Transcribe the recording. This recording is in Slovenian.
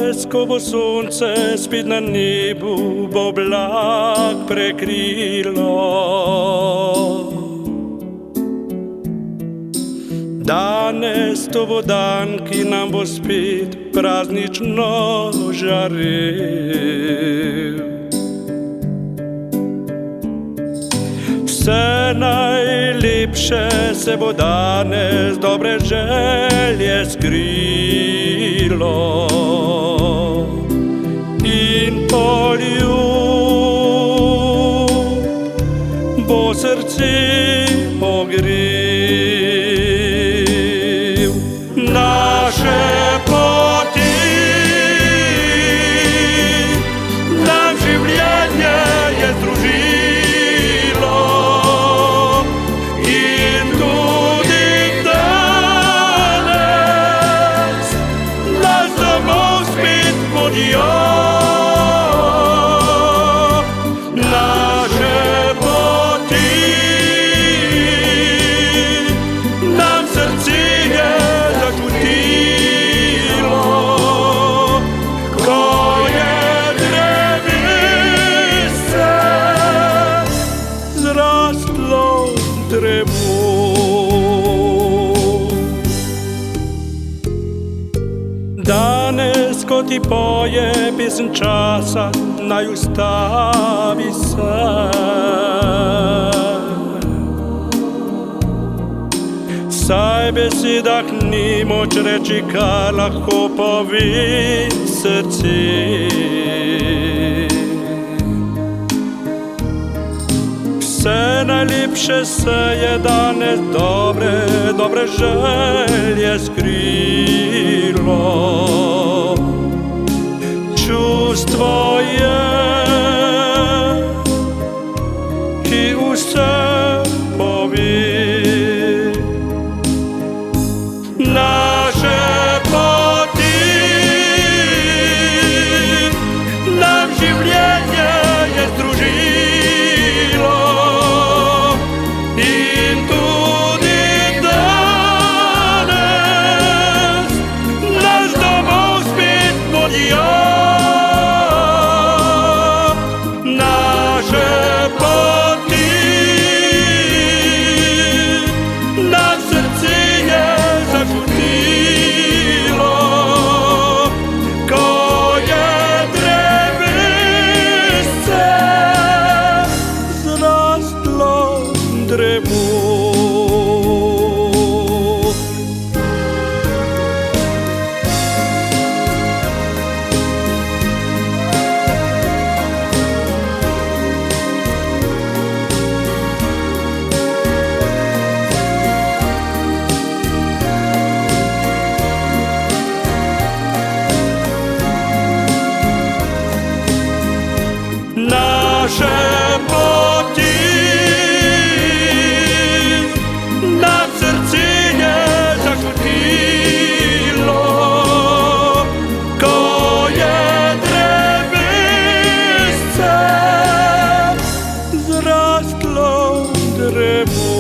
Danes, ko bo sonce spet na nebu, bo oblak prekrilo. Danes to bo dan, ki nam bo spet praznično žarel. Vse najlepše se bo danes, dobre želje skrilo. In poljub bo srce ogrel. Naše poti nam življenje je združilo. In tudi danes nas domov spet vodijo. Naše poti nam srce je začutilo, ko je drevesce zrastlo drevo. Danes, ko ti poje pesem časa, naj ustavi se. Saj besedah ni moč reči, kar lahko pove srce. Vse najlepše se je danes, dobre želje skrilo. Čustvo je, ki vse pove. Naše poti nam življenje je združilo. In tudi danes naš domov spet vodijo. Naše poti nam srce je začutilo, ko je drevesce zrastlo drevo. Naše poti nam srce je začutilo, ko je drevesce zrastlo drevo.